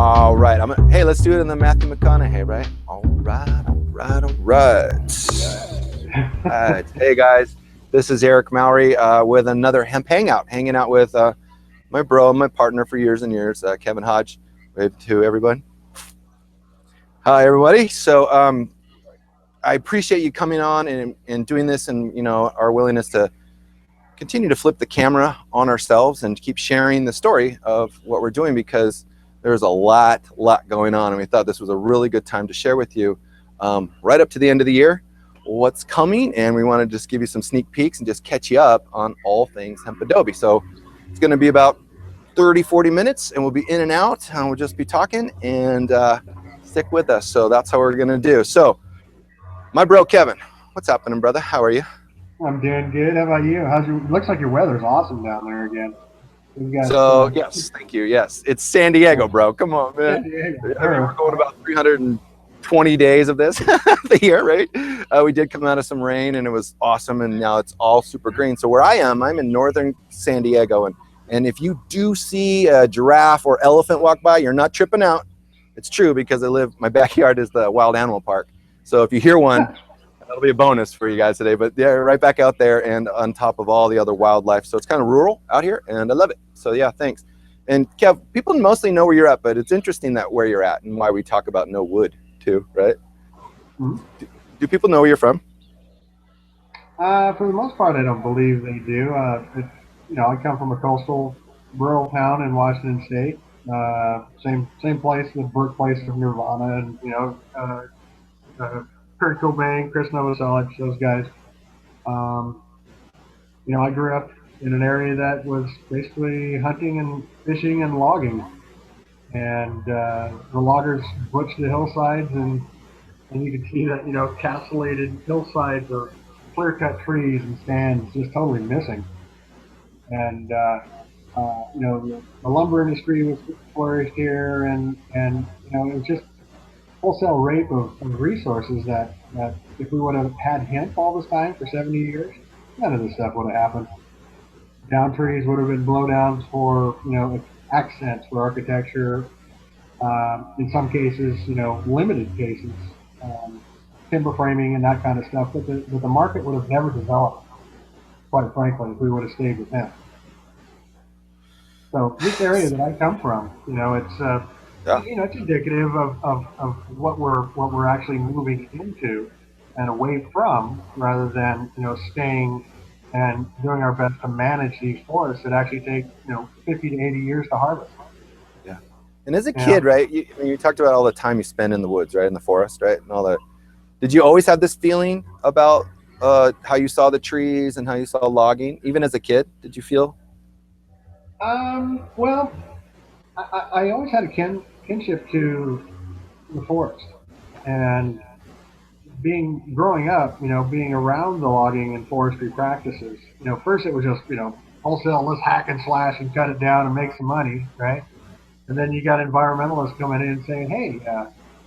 All right. Hey, let's do it in the Matthew McConaughey, right? All right. Hey, guys. This is Eric Mowrey with another Hemp Hangout, hanging out with my bro, my partner for years and years, Kevin Hodge. Wave to everyone. Hi, everybody. So I appreciate you coming on and doing this, and our willingness to continue to flip the camera on ourselves and keep sharing the story of what we're doing, because there's a lot going on, and we thought this was a really good time to share with you right up to the end of the year what's coming, and we want to just give you some sneak peeks and just catch you up on all things Hemp Adobe. So it's going to be about 30-40 minutes, and we'll be in and out, and we'll just be talking, and stick with us. So that's how we're going to do. So my bro Kevin, what's happening, brother? How are you? I'm doing good. How about you? Looks like your weather's awesome down there again. So yes, thank you. Yes, it's San Diego, bro. Come on, man. San Diego. I mean, we're going about 320 days of this the year, right? We did come out of some rain, and it was awesome, and now it's all super green. So where I am, I'm in northern San Diego, and if you do see a giraffe or elephant walk by, you're not tripping out. It's true, because my backyard is the wild animal park. So if you hear one, that'll be a bonus for you guys today. But yeah, right back out there and on top of all the other wildlife. So it's kind of rural out here, and I love it. So yeah, thanks. And Kev, people mostly know where you're at, but it's interesting that where you're at and why we talk about no wood too, right? Mm-hmm. Do people know where you're from? For the most part, I don't believe they do. I come from a coastal rural town in Washington State. Same place, the birthplace of Nirvana, and Kurt Cobain, Chris Novoselic, those guys. I grew up in an area that was basically hunting and fishing and logging, and the loggers butched the hillsides, and you could see that castellated hillsides or clear-cut trees and stands just totally missing. And the lumber industry was flourished here, and it was just wholesale rape of resources that if we would have had hemp all this time for 70 years, none of this stuff would have happened. Down trees would have been blowdowns for, accents for architecture. In some cases, limited cases, timber framing and that kind of stuff. But the market would have never developed, quite frankly, if we would have stayed with hemp. So this area that I come from, it's it's indicative of what we're actually moving into and away from, rather than staying and doing our best to manage these forests that actually take 50 to 80 years to harvest. Yeah. And as a kid, right, you talked about all the time you spend in the woods, right, in the forest, right, and all that. Did you always have this feeling about how you saw the trees and how you saw logging, even as a kid? Did you feel? Well, I always had a kinship to the forest, and growing up, being around the logging and forestry practices. First it was just wholesale, let's hack and slash and cut it down and make some money, right? And then you got environmentalists coming in and saying, hey,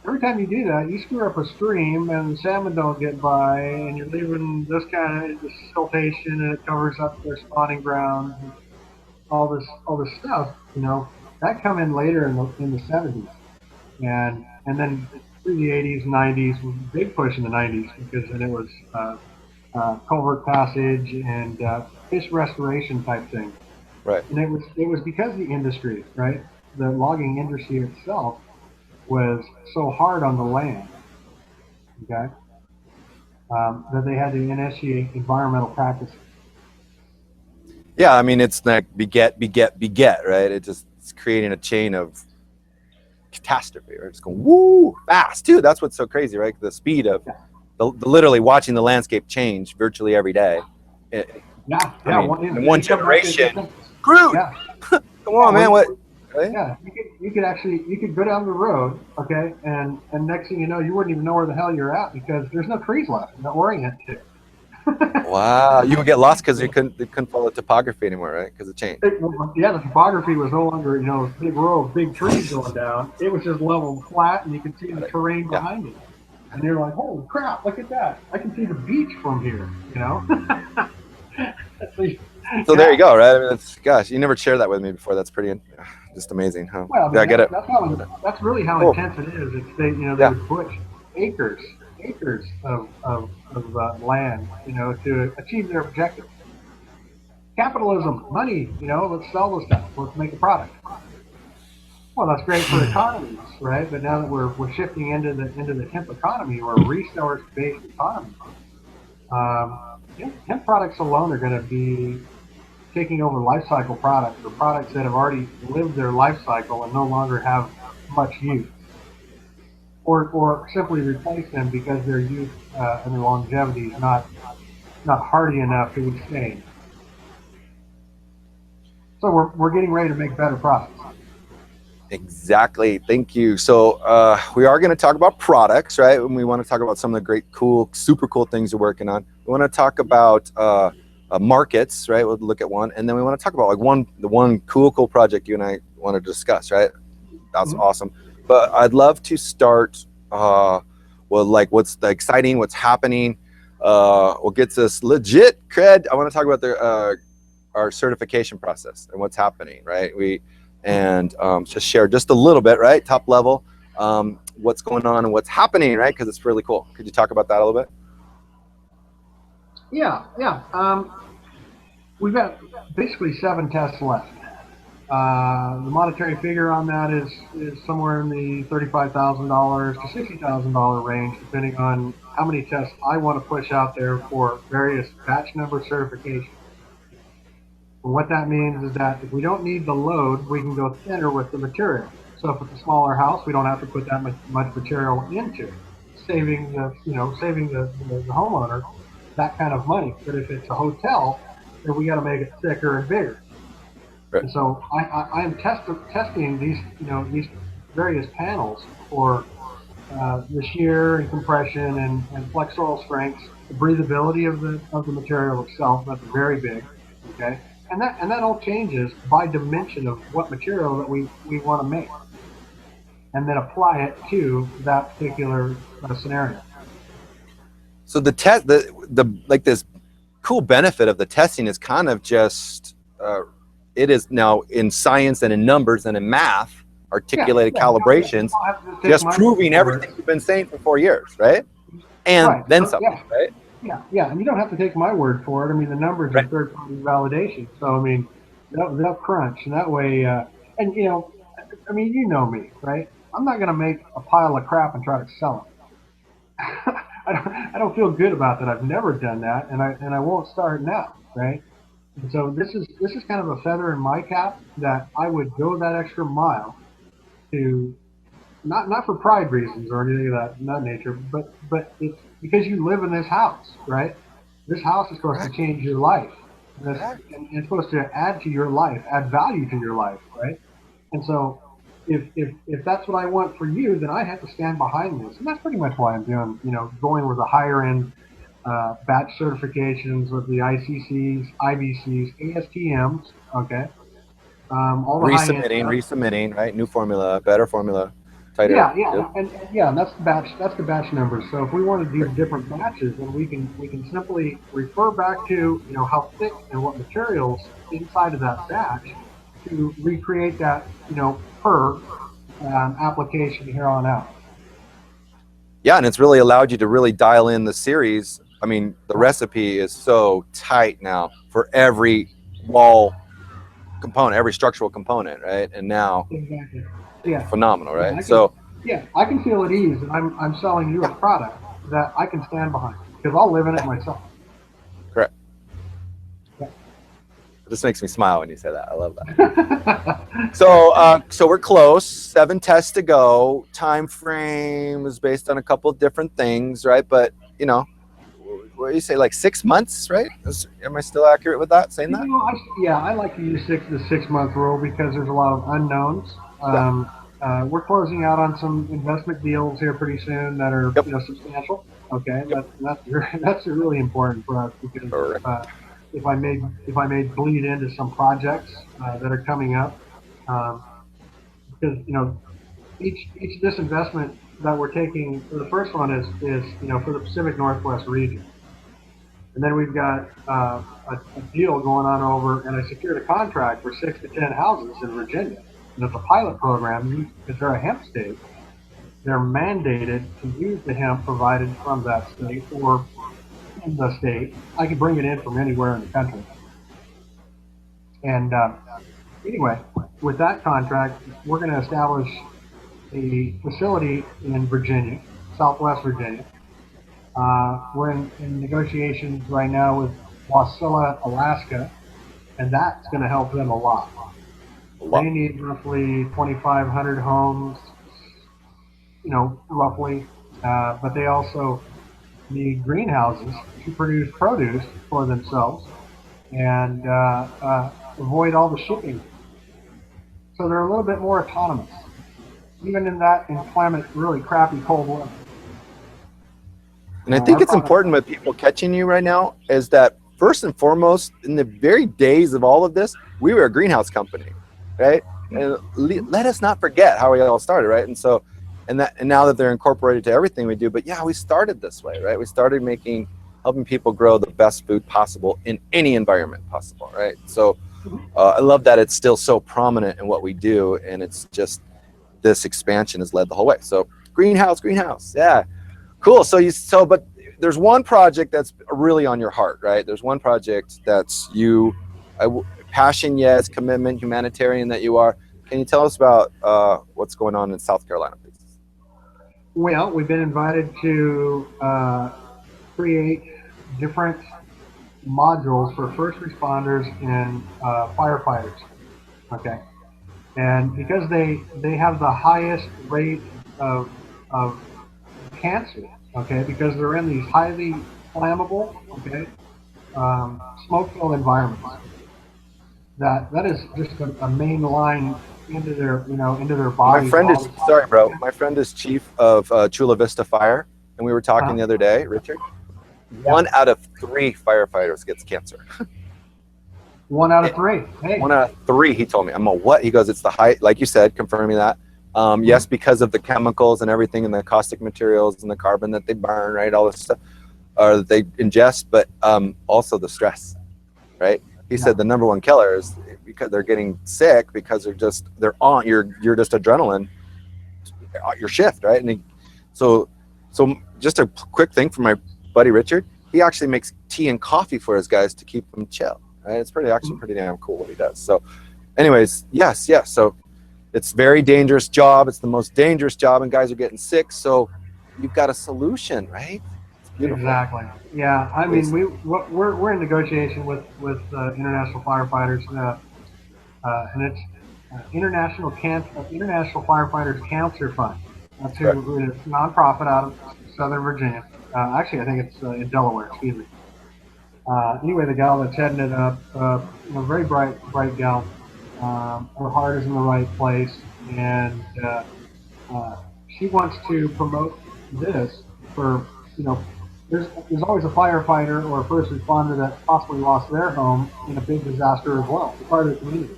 every time you do that, you screw up a stream and the salmon don't get by, and you're leaving this kind of siltation, and it covers up their spawning grounds, and all this stuff. That come in later in the 70s, and then through the 80s, 90s, big push in the 90s, because then it was culvert passage and fish restoration type thing. Right. And it was because the industry, right, the logging industry itself was so hard on the land, okay, that they had to initiate environmental practices. Yeah, I mean, it's like beget, right? It's creating a chain of catastrophe, right? It's going woo fast too. That's what's so crazy, right? The speed of the literally watching the landscape change virtually every day. In one generation. Crude. Yeah. Come on, man. What? Right? Yeah, you could go down the road, okay, and next thing you know, you wouldn't even know where the hell you're at, because there's no trees left to orient to. Wow, you would get lost because they couldn't follow topography anymore, right? Because it changed. The topography was no longer big row of big trees going down. It was just level flat, and you could see the terrain behind it. And you're like, holy crap, look at that! I can see the beach from here. So there you go, right? I mean, gosh, you never shared that with me before. That's pretty Just amazing, huh? Well, I Yeah, mean I get it. that's really how Cool. intense it is. It's they Yeah. would butch acres of land, to achieve their objectives. Capitalism, money, let's sell the stuff, let's make a product. Well, that's great for economies, right? But now that we're shifting into the hemp economy or a resource based economy, hemp products alone are going to be taking over life cycle products or products that have already lived their life cycle and no longer have much use, or simply replace them because their use and their longevity is not hardy enough to withstand. So we're getting ready to make better products. Exactly. Thank you. So we are going to talk about products, right? And we want to talk about some of the great, cool, super cool things you're working on. We want to talk about markets, right? We'll look at one, and then we want to talk about like the one cool project you and I want to discuss, right? That's awesome. But I'd love to start like what's the exciting, what's happening, what gets us legit cred. I want to talk about our certification process and what's happening, right? And just share just a little bit, right? Top level, what's going on and what's happening, right? Because it's really cool. Could you talk about that a little bit? Yeah. We've got basically 7 tests left. The monetary figure on that is somewhere in the $35,000 to $60,000 range, depending on how many tests I want to push out there for various batch number certifications. And what that means is that if we don't need the load, we can go thinner with the material. So if it's a smaller house, we don't have to put that much material into it, saving the homeowner that kind of money. But if it's a hotel, then we got to make it thicker and bigger. Right. And so I am testing these various panels for the shear and compression and flexural strengths, the breathability of the material itself. That's very big. Okay. And that all changes by dimension of what material that we want to make, and then apply it to that particular scenario. So the test, the like this cool benefit of the testing is kind of just it is now in science and in numbers and in math articulated calibrations, just proving everything you've been saying for 4 years, right? And then something, right? Yeah, and you don't have to take my word for it. I mean, the numbers are third-party validation. So, I mean, they'll crunch, and that way, and I mean, me, right? I'm not going to make a pile of crap and try to sell it. I don't feel good about that. I've never done that, and I won't start now, right? And so this is kind of a feather in my cap that I would go that extra mile to not for pride reasons or anything of that nature, but it's because you live in this house, right? This house is supposed to change your life. And it's supposed to add to your life, add value to your life, right? And so if that's what I want for you, then I have to stand behind this. And that's pretty much why I'm doing, going with the higher end batch certifications with the ICCs, IBCs, ASTMs, okay? All the resubmitting, right? New formula, better formula. Tighter. And that's the batch numbers. So if we want to do different batches, then we can simply refer back to how thick and what materials inside of that batch to recreate that per application here on out. Yeah, and it's really allowed you to really dial in the series. I mean, the recipe is so tight now for every wall component, every structural component, right? And now phenomenal, right? I can feel at ease that I'm selling you a product that I can stand behind because I'll live in it myself. Correct. Yeah. It just makes me smile when you say that. I love that. So we're close. 7 tests to go. Time frame is based on a couple of different things, right? But what do you say, like 6 months, right? Am I still accurate with that? Saying that? I like to use the 6 month rule because there's a lot of unknowns. We're closing out on some investment deals here pretty soon that are substantial. Okay, that's really important for us because if I may bleed into some projects that are coming up, because each disinvestment that we're taking, the first one is for the Pacific Northwest region, and then we've got a deal going on over, and I secured a contract for 6 to 10 houses in Virginia. And it's a pilot program because they're a hemp state. They're mandated to use the hemp provided from that state or in the state. I can bring it in from anywhere in the country. And anyway, with that contract, we're going to establish a facility in Virginia, Southwest Virginia. We're in negotiations right now with Wasilla, Alaska, and that's going to help them a lot. They need roughly 2,500 homes, roughly, but they also need greenhouses to produce produce for themselves and avoid all the shipping. So they're a little bit more autonomous, even in that inclement, really crappy cold weather. And I think it's important with people catching you right now is that first and foremost, in the very days of all of this, we were a greenhouse company, right? And let us not forget how we all started, right? And so, and now that they're incorporated to everything we do, but yeah, we started this way, right? We started helping people grow the best food possible in any environment possible, right? So I love that it's still so prominent in what we do, and it's just this expansion has led the whole way. So greenhouse, yeah. Cool. But there's one project that's really on your heart, right? There's one project that's passion, yes, commitment, humanitarian that you are. Can you tell us about what's going on in South Carolina, please? Well, we've been invited to create different modules for first responders and firefighters. Okay. And because they have the highest rate of cancer, okay, because they're in these highly flammable, okay, smoke-filled environments. That is just a main line into their body. My friend is chief of Chula Vista Fire, and we were talking the other day, Richard. Yeah. 1 out of 3 firefighters gets cancer. 1 out of 3. Hey. 1 out of 3, he told me. I'm a what? He goes, it's the high, like you said, confirming that. Yes, because of the chemicals and everything and the caustic materials and the carbon that they burn, right? All this stuff, or that they ingest, but also the stress, right? He said the number one killer is because they're getting sick because you're just adrenaline, your shift, right? And so just a quick thing for my buddy Richard, he actually makes tea and coffee for his guys to keep them chill, right? It's pretty damn cool what he does. So anyways, yes. So it's a very dangerous job. It's the most dangerous job, and guys are getting sick. So you've got a solution, right? Exactly. Yeah. I mean, we're in negotiation with international firefighters, and it's International Firefighters Cancer Fund. That's who it's a nonprofit out of Southern Virginia. Actually, I think it's in Delaware. Excuse me. Anyway, the gal that's heading it up, very bright gal. Her heart is in the right place, and she wants to promote this for, there's always a firefighter or a first responder that possibly lost their home in a big disaster as well. It's part of the community.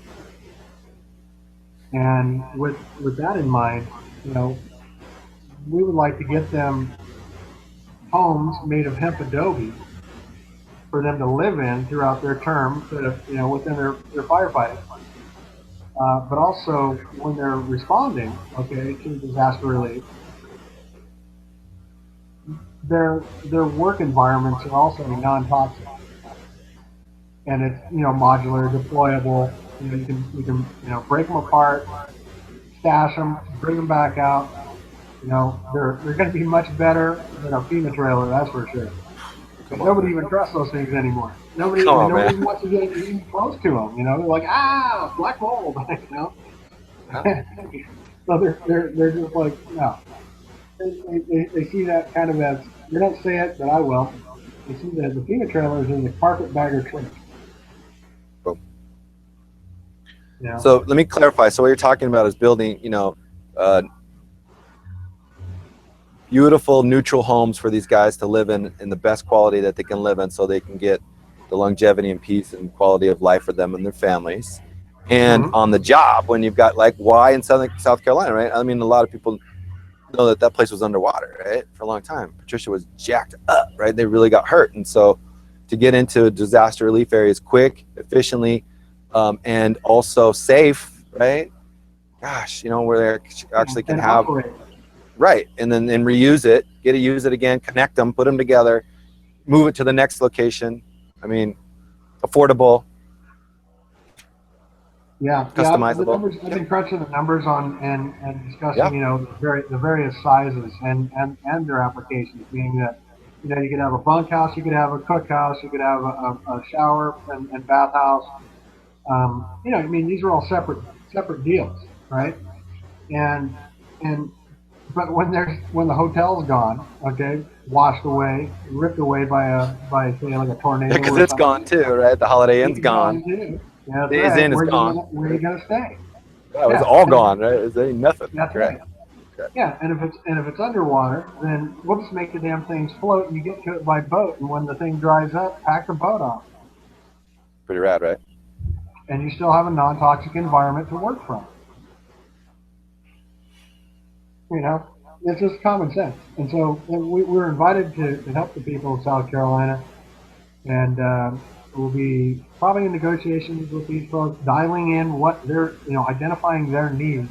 And with that in mind, we would like to get them homes made of hemp Adobe for them to live in throughout their term, within their firefighting. But also when they're responding, to disaster relief, their work environments are also non-toxic, and it's modular, deployable. You can break them apart, stash them, bring them back out. They're going to be much better than a FEMA trailer, that's for sure. But nobody even trusts those things anymore. Nobody wants to get even close to them. They're like, black mold. So they're just like, no. They see that kind of as, they don't say it, but I will. They see that the FEMA trailer is in the carpetbagger trench. Boom. So let me clarify. So what you're talking about is building, beautiful neutral homes for these guys to live in the best quality that they can live in, so they can get the longevity and peace and quality of life for them and their families. And on the job, when you've got like why in South Carolina, right? I mean, a lot of people know that place was underwater, right, for a long time. Patricia was jacked up, right? They really got hurt. And so to get into disaster relief areas quick, efficiently, and also safe, right? gosh, you know, where they actually can and have, operate. right, and then reuse it, get to use it again, connect them, put them together, move it to the next location. I mean, affordable, Yeah, yeah. The customizable. numbers. I've Yep. been crunching the numbers on and discussing, Yeah. you know, the various sizes and their applications. Being that, you know, you could have a bunkhouse, you could have a cookhouse, you could have a shower and bathhouse. You know, I mean, these are all separate deals, right? And and but when the hotel's gone, okay, washed away, ripped away by say like a Yeah, tornado because or it's gone something, too, right? The Holiday what Inn's are you gone. gonna do? Yeah, that's Days right. Inn is gone. Where you Right? gonna stay? That was Yeah, all and if gone, right? It ain't nothing. that's Correct. right. Yeah, and if it's underwater, then we'll just make the damn things float, and you get to it by boat. And when the thing dries up, pack the boat off, Pretty rad, right? and you still have a non-toxic environment to work from. You know, it's just common sense. And so we were invited to help the people of South Carolina, and we'll be probably in negotiations with these folks, dialing in what they're, you know, identifying their needs,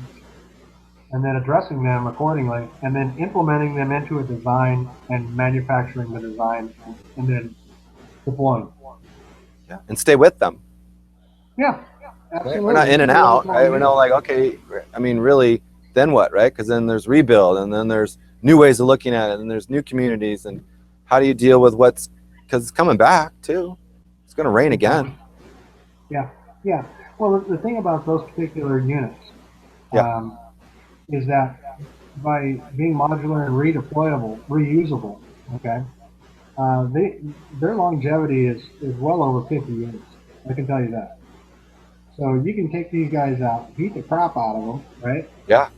and then addressing them accordingly, and then implementing them into a design and manufacturing the design, and then deploying. Yeah. And stay with them. Yeah, Right? We're not absolutely. in That's and really what it's out, all right? We're not about. like, okay, I mean, really, then what, right? Because then there's rebuild, and then there's new ways of looking at it, and there's new communities, and how do you deal with what's, because it's coming back too. It's going to rain Exactly. again. Yeah, yeah. Well, the thing about those particular units Yeah. um, is that by being modular and redeployable, reusable, okay, they their longevity is well over 50 years. I can tell you that. So you can take these guys out, beat the crap out of them, right? Yeah.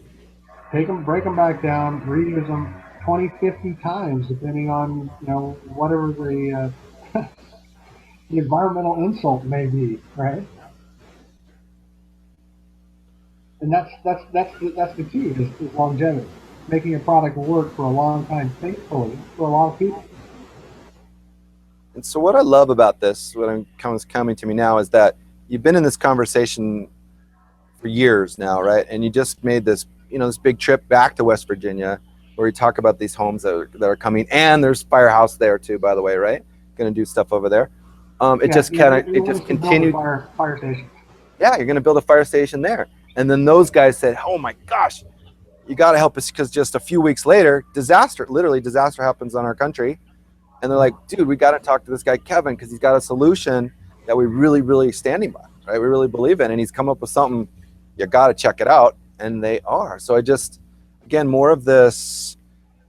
Take them, break them back down, reuse them 20, 50 times, depending on, you know, whatever the environmental insult may be, right? And that's the key is longevity, making a product work for a long time, faithfully for a lot of people. And so what I love about this, comes coming to me now, is that you've been in this conversation for years now, right? And you just made this, you know, this big trip back to West Virginia, where you talk about these homes that are coming, and there's Firehouse there too, by the way, right? Going to do stuff over there. It Yeah, just yeah. kind of, The it ones just to build the continued. fire station. Yeah, you're going to build a fire station there, and then those guys said, "Oh my gosh, you got to help us," because just a few weeks later, literally disaster happens on our country, and they're like, "Dude, we got to talk to this guy Kevin because he's got a solution that we really, really standing by, right? We really believe in, and he's come up with something. You got to check it out," and they are. So I just, again, more of this.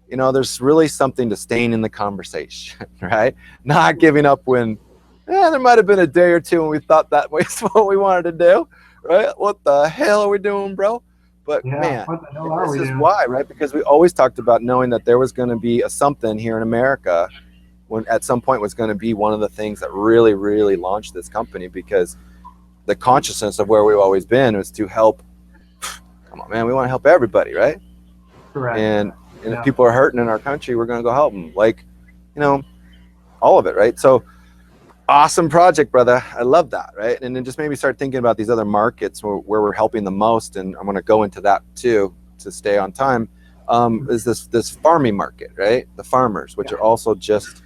You know, there's really something to staying in the conversation, right? Not giving up when, there might have been a day or two when we thought that was what we wanted to do, right? What the hell are we doing, bro? But Yeah, man, what the hell and are this we is doing? why, right? Because we always talked about knowing that there was going to be a something here in America when at some point was going to be one of the things that really, really launched this company, because the consciousness of where we've always been was to help. Come on, man, we want to help everybody, right? Correct. And if Yeah. people are hurting in our country, we're going to go help them. Like, you know, all of it, right? So awesome project, brother. I love that, right? And then just maybe start thinking about these other markets where we're helping the most, and I'm going to go into that too to stay on time. Is this farming market, right? The farmers, which Yeah. are also just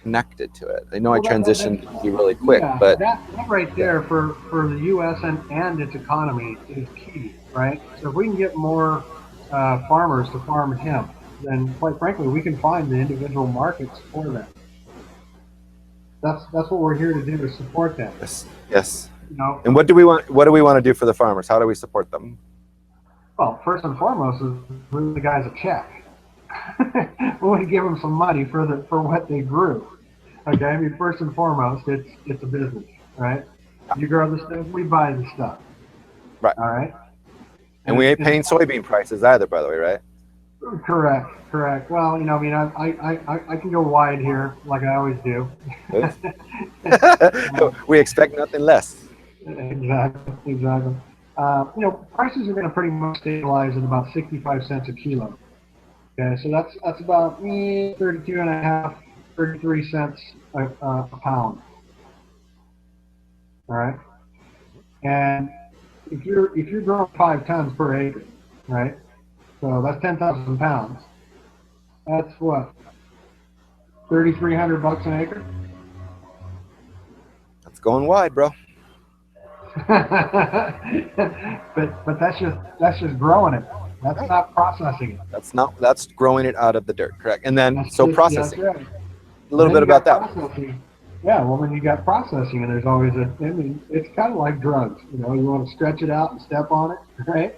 connected to it. I know I Well, transitioned you really quick, yeah, but that right yeah, there for the U.S. and its economy is key, right? So if we can get more farmers to farm hemp, then quite frankly, we can find the individual markets for them. That's what we're here to do, is support them. yes, yes. You know, And what do we want? What do we want to do for the farmers? How do we support them? well, first and foremost is leave the guys a check. We want to give them some money for what they grew. Okay, I mean, first and foremost, it's a business, right? You grow the stuff, we buy the stuff. Right. All right, And and we it's, ain't it's paying soybean prices either, by the way, right? correct, correct. Well, you know, I mean, I can go wide here like I always do. We expect nothing less. Exactly, exactly. You know, prices are going to pretty much stabilize at about 65 cents a kilo. Okay, so that's about 32 and a half, 33 cents a pound. All right, and if you're growing 5 tons per acre, right? So that's 10,000 pounds. That's what, $3,300 an acre. That's going wide, bro. but that's just growing it. That's not processing it. That's growing it out of the dirt, correct? And then That's so just, processing. that's right. A little bit about that. Processing. Yeah, well, then you got processing, and there's always I mean, it's kind of like drugs. You know, you want to stretch it out and step on it, right?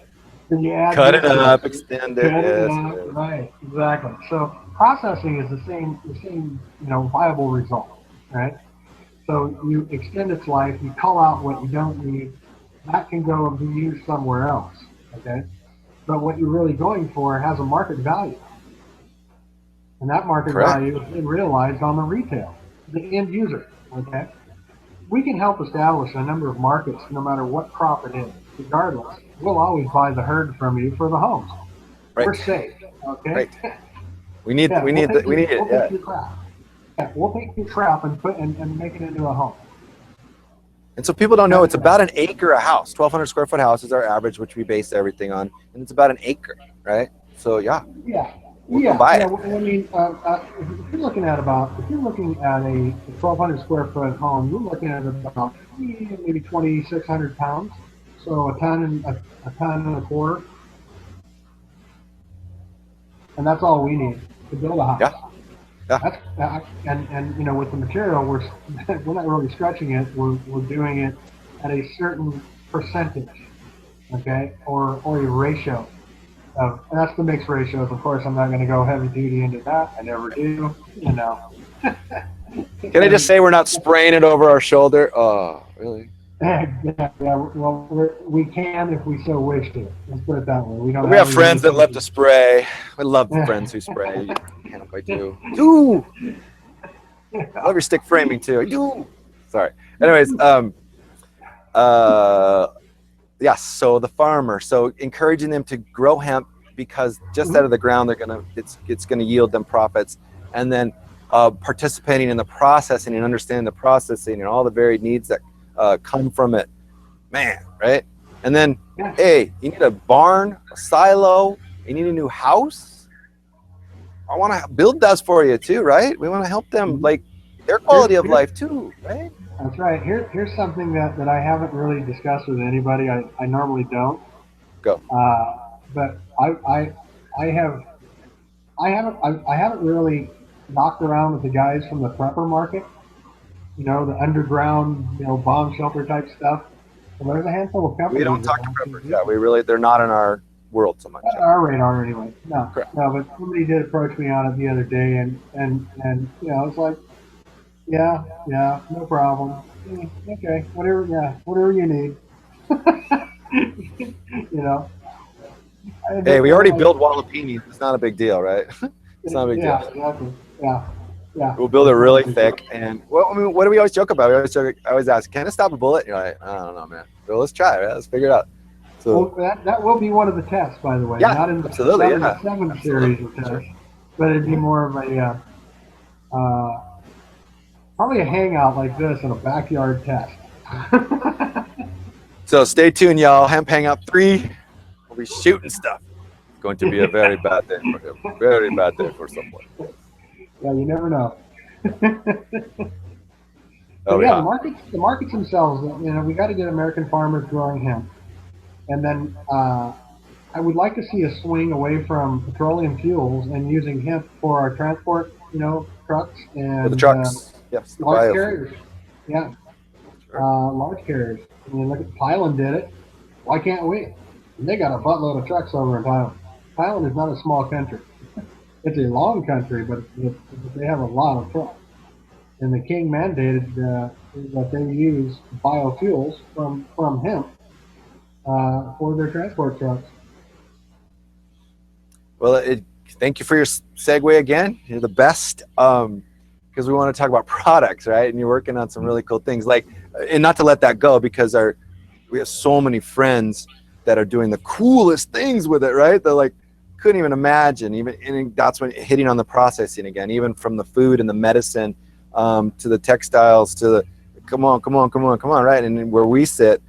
Then you add Cut it up, extend it. up, right? Exactly. So processing is the same, viable result, right? So you extend its life, you cull out what you don't need, that can go and be used somewhere else, okay? But what you're really going for has a market value. And that market value is realized on the retail, the end user, okay? We can help establish a number of markets no matter what crop it is. Regardless, we'll always buy the herd from you for the homes. We're safe, okay? Right. We need it. Yeah. Yeah, we'll take your crop and make it into a home. And so people don't know it's about an acre a house. 1,200 square foot house is our average, which we base everything on, and it's about an acre, right? So yeah. Buy it. I mean, if you're looking at a 1,200 square foot home, you're looking at about maybe 2,600 pounds. So a ton and a quarter, and that's all we need to build a house. Yeah. And with the material, we're not really stretching it. We're doing it at a certain percentage, okay, or a ratio. And that's the mixed ratios. Of course, I'm not going to go heavy duty into that. I never do. Can I just say we're not spraying it over our shoulder? Oh, really? Yeah. Well, we can if we so wish to. Let's put it that way. We have friends that love to spray. We love friends who spray. Can't if I do. I love your stick framing too. I do. Sorry. Anyways, yes. So the farmer. So encouraging them to grow hemp because just out of the ground it's gonna yield them profits, and then participating in the processing and understanding the processing and all the varied needs that come from it, man, right? And then, hey, you need a barn, a silo, you need a new house. I want to build those for you too, right? We want to help them, like their quality of life too, right? That's right. Here's something that I haven't really discussed with anybody. I normally don't. Go. But I haven't really knocked around with the guys from the prepper market. The underground, bomb shelter type stuff. Well, there's a handful of companies. We don't talk to preppers. Yeah, they're not in our world so much. Our radar anyway. No, correct. No, but somebody did approach me on it the other day, and it's like, yeah, no problem. Okay, whatever you need. Hey, we already built Wallapini. It's not a big deal, right? It's not a big deal. Exactly. Yeah. We'll build it really thick, and what do we always joke about? I always ask, can it stop a bullet? You're like, I don't know, man. Well, let's try it. Right? Let's figure it out. So that will be one of the tests, by the way. Yeah, not in the absolutely, 7 series of tests, but it'd be more of a probably a hangout like this in a backyard test. So stay tuned, y'all. Hemp Hangout 3. We'll be shooting stuff. It's going to be a very bad day for him. Very bad day for someone. Yeah, you never know. Yeah, the markets themselves. We got to get American farmers growing hemp, and then I would like to see a swing away from petroleum fuels and using hemp for our transport. Trucks and for the trucks. Yes, large carriers. Yeah, large carriers. I mean, look at Thailand did it. Why can't we? And they got a buttload of trucks over in Thailand. Thailand is not a small country. It's a long country, but they have a lot of trucks. And the king mandated that they use biofuels from hemp for their transport trucks. Well, thank you for your segue again. You're the best, because we want to talk about products, right? And you're working on some really cool things. And not to let that go, because we have so many friends that are doing the coolest things with it, right? They're couldn't even imagine. And that's when hitting on the processing again, even from the food and the medicine to the textiles to the come on, right? And where we sit,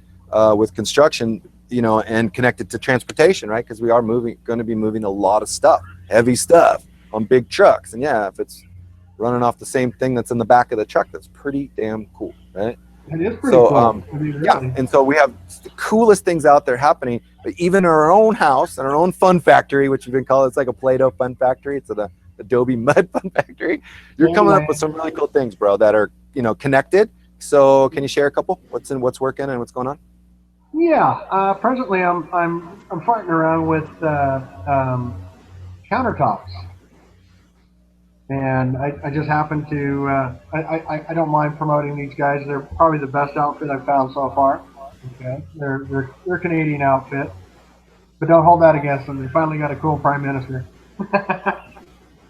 with construction, you know, and connected to transportation, right? Because we are going to be moving a lot of stuff, heavy stuff on big trucks. And yeah, if it's running off the same thing that's in the back of the truck, that's pretty damn cool, right? It is pretty cool. I mean, really. Yeah, and so we have the coolest things out there happening. But even in our own house and our own fun factory, which you've been calling, it's like a Play-Doh fun factory. It's an Adobe mud fun factory. You're coming up with some really cool things, bro, that are, you know, connected. So can you share a couple? What's working and what's going on? Yeah, presently I'm farting around with countertops, and I just happen to I don't mind promoting these guys. They're probably the best outfit I've found so far. Okay, they're a Canadian outfit, but don't hold that against them. They finally got a cool prime minister.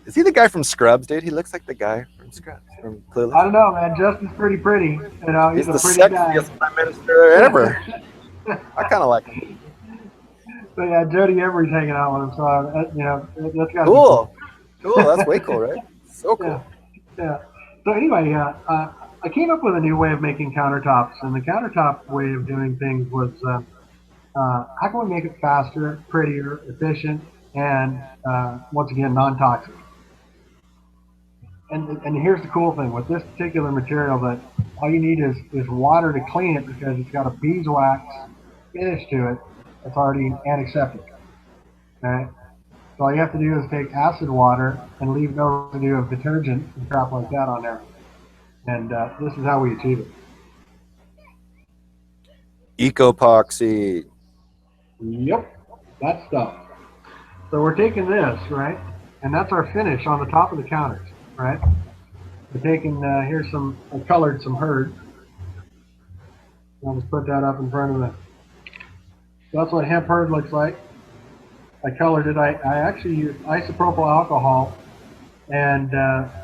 Is he the guy from Scrubs, dude? He looks like the guy from Scrubs, from Clueless. I don't know, man. Justin's pretty. You know, he's a the pretty guy. sexiest prime minister ever. I kind of like him. So yeah, Jody Every's hanging out with him. So you know, that's got cool. Cool. That's way cool, right? So cool. Yeah. So anyway, I came up with a new way of making countertops, and the countertop way of doing things was how can we make it faster, prettier, efficient, and once again non-toxic. And here's the cool thing with this particular material, that all you need is water to clean it, because it's got a beeswax finish to it that's already antiseptic. Okay? So all you have to do is take acid water and leave no residue of detergent and crap like that on there. And this is how we achieve it. Ecopoxy. Yep, that stuff. So we're taking this, right? And that's our finish on the top of the counters, right? We're taking, here's I colored some herd. I'll just put that up in front of the, so that's what hemp herd looks like. I colored it. I actually used isopropyl alcohol and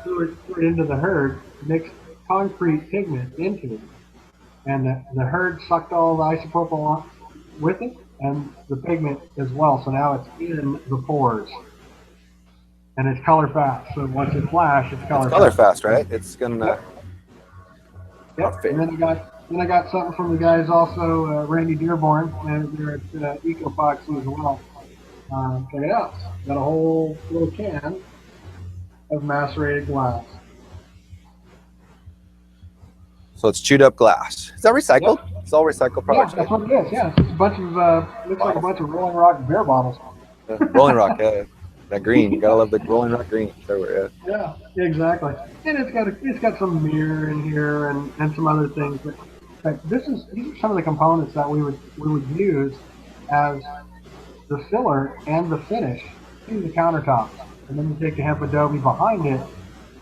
threw it into the herd, mixed concrete pigment into it. And the herd sucked all the isopropyl with it, and the pigment as well. So now it's in the pores. And it's color fast. So once it flashes, it's color fast, right? It's gonna. Yep. And then I got something from the guys also, Randy Dearborn, and they're at Ecopoxy as well. Check it out. Got a whole little can of macerated glass. So it's chewed up glass. Is that recycled? Yep. It's all recycled products. Yeah, that's what it is. Yeah, it's just a bunch of looks like a bunch of Rolling Rock beer bottles. Yeah, Rolling Rock, yeah. That green, you gotta love the Rolling Rock green. Yeah, exactly. And it's got some mirror in here and some other things. But these are some of the components that we would use as the filler and the finish to the countertops. And then you take the hemp adobe behind it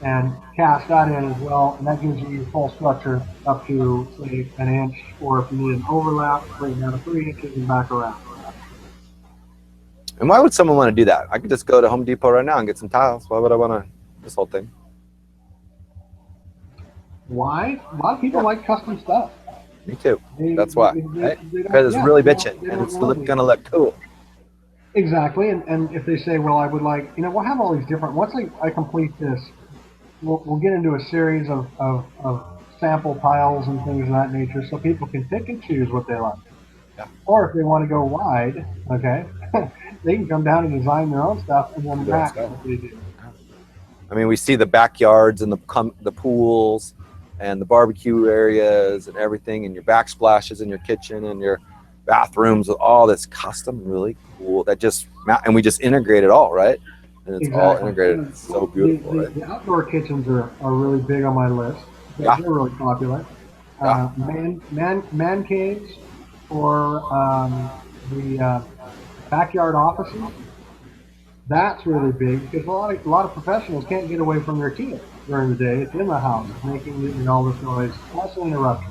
and cast that in as well, and that gives you your full structure up to, say, an inch, or if you need an overlap, bring it down to 3 inches and back around. And why would someone want to do that? I could just go to Home Depot right now and get some tiles. Why would I want to this whole thing? Why? A lot of people like custom stuff. Me too. That's why. Because it's really bitching, and it's going to look cool. Exactly. And if they say, well, I would like, we'll have all these different, once I complete this, we'll get into a series of sample tiles and things of that nature, so people can pick and choose what they like. Yeah. Or if they want to go wide, okay, they can come down and design their own stuff and then match what they do. I mean, we see the backyards and the pools and the barbecue areas and everything, and your backsplashes in your kitchen and your bathrooms with all this custom, really cool. And we just integrate it all, right? And it's all integrated. It's so beautiful. The outdoor kitchens are really big on my list. They're really popular. Man caves, or the backyard offices. That's really big, because a lot of professionals can't get away from their kids during the day. It's in the house, making all this noise, plus interruption.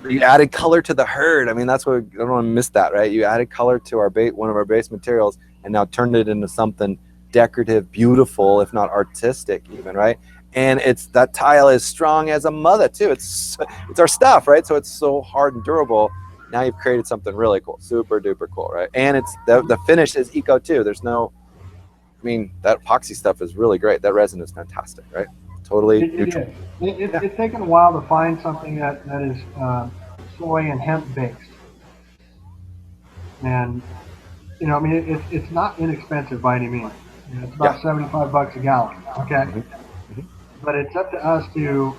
You added color to the herd. I mean, that's what I don't want to miss that, right? You added color to one of our base materials, and now turned it into something decorative, beautiful, if not artistic, even, right? And that tile is strong as a mother too. It's our stuff, right? So it's so hard and durable. Now you've created something really cool, super duper cool, right? And it's the finish is eco too. That epoxy stuff is really great. That resin is fantastic, right? totally It neutral. is. Yeah. It's taken a while to find something that is soy and hemp based, and I mean, it's not inexpensive by any means. It's Yeah. about $75 a gallon. Okay, Hmm. Hmm. but it's up to us to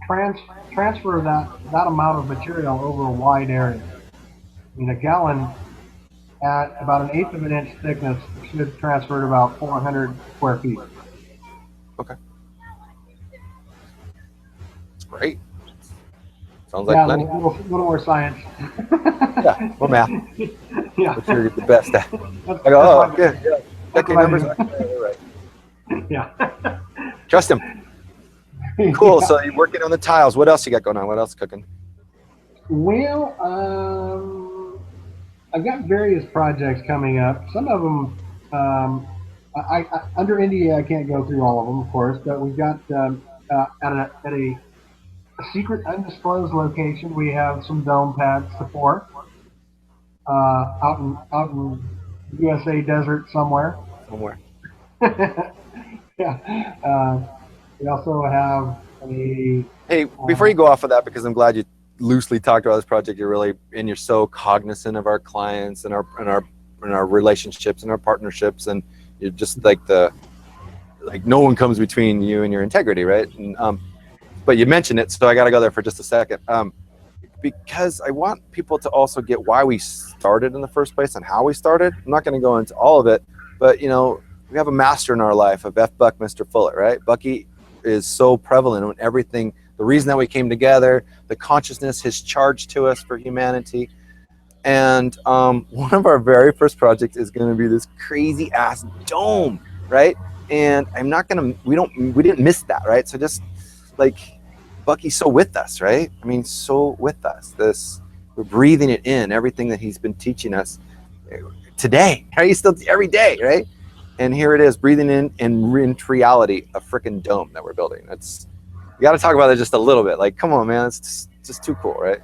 trans- transfer that amount of material over a wide area. I mean, a gallon at about an eighth of an inch thickness should transfer to about 400 square feet. Okay. That's great. Sounds like Yeah, a plenty. little more science. Yeah. Well, math, Yeah, which you're the best at. I go, that's oh, my yeah, yeah. that's Checking what I numbers. do. Okay, all right. Yeah. Trust him. Cool. Yeah. So you're working on the tiles. What else you got going on? What else cooking? Well, I've got various projects coming up. Some of them, under NDA, I can't go through all of them, of course. But we've got at a secret, undisclosed location. We have some dome pads to pour out in USA desert somewhere. Somewhere. Yeah. We also have a Hey, before uh, you go off of that, because I'm glad you loosely talked about this project, you're so cognizant of our clients and our relationships and our partnerships, and you're just like no one comes between you and your integrity, right? And but you mentioned it, so I got to go there for just a second, because I want people to also get why we started in the first place and how we started. I'm not going to go into all of it, but we have a master in our life of F. Buckminster Fuller, right? Bucky is so prevalent in everything. The reason that we came together, the consciousness, his charge to us for humanity. And one of our very first projects is going to be this crazy ass dome, right? And I'm not going to, we didn't miss that, right? So just like Bucky's so with us, right? I mean, so with us. We're breathing it in, everything that he's been teaching us today. How you still every day, right? And here it is, breathing in reality, a freaking dome that we're building. We got to talk about it just a little bit. Like, come on, man, it's just too cool, right?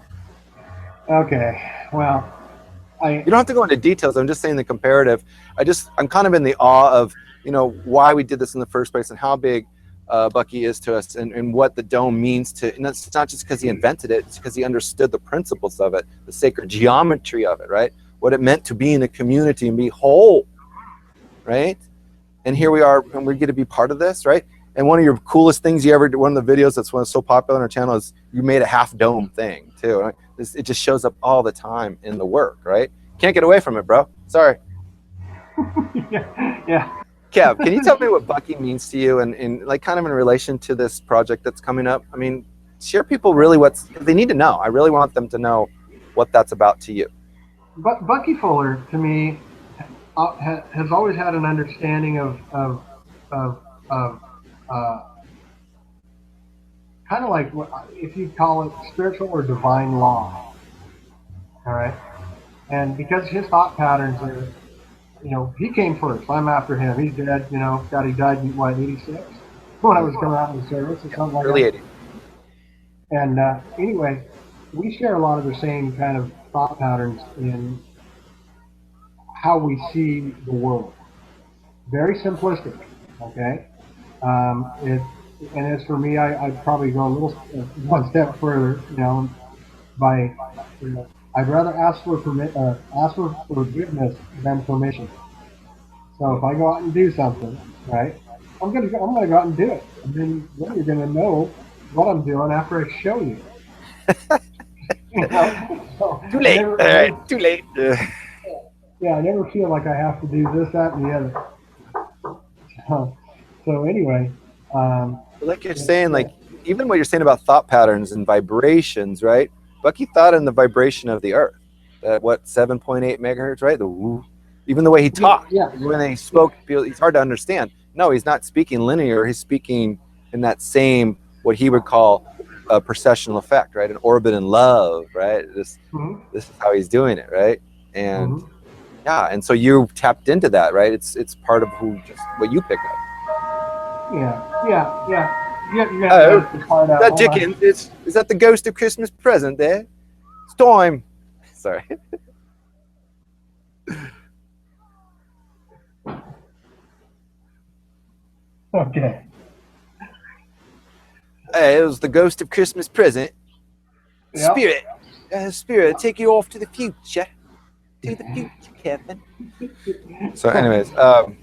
okay. Well, You don't have to go into details. I'm just saying the comparative. I'm kind of in the awe of why we did this in the first place and how big Bucky is to us, and what the dome means to. And it's not just because he invented it; it's because he understood the principles of it, the sacred geometry of it, right? What it meant to be in a community and be whole, right? And here we are, and we get to be part of this, right? And one of your coolest things you ever did, one of the videos that's so popular on our channel, is you made a half dome thing too. Right? It just shows up all the time in the work, right? Can't get away from it, bro. Sorry. yeah. Kev, can you tell me what Bucky means to you, and like kind of in relation to this project that's coming up? I mean, share people really they need to know. I really want them to know what that's about to you. But Bucky Fuller, to me, has always had an understanding of kind of like if you call it spiritual or divine law. All right, and because his thought patterns are, he came first. I'm after him. He's dead. God, he died in what, 86 when I was coming out of the service or something like Early that. 80s. And anyway, we share a lot of the same kind of thought patterns in how we see the world. Very simplistic. Okay. It and as for me, I'd probably go a little one step further. By I'd rather ask for forgiveness than permission. So if I go out and do something, right, I'm gonna go out and do it, and then you're gonna know what I'm doing after I show you. So Too I late. never, All I right. never, Too late. yeah, I never feel like I have to do this, that, and the other. So anyway, um, Like you're yeah, saying, yeah, like even what you're saying about thought patterns and vibrations, right? Bucky thought in the vibration of the earth. At what, 7.8 megahertz, right? The woo. Even the way he talked, yeah, when he yeah. spoke, it's hard to understand. No, he's not speaking linear. He's speaking in that same, what he would call a processional effect, right? An orbit in love, right? Mm-hmm, This is how he's doing it, right? And mm-hmm. yeah, and so you tapped into that, right? It's part of just what you picked up. Yeah, yeah, yeah. You haven't Oh, noticed the part is out. that Hold on. Dickens? Is that the ghost of Christmas present there? It's time. Sorry. Okay. Hey, it was the ghost of Christmas present. Yep. Spirit, take you off to the future. To the future, Kevin. So, anyways,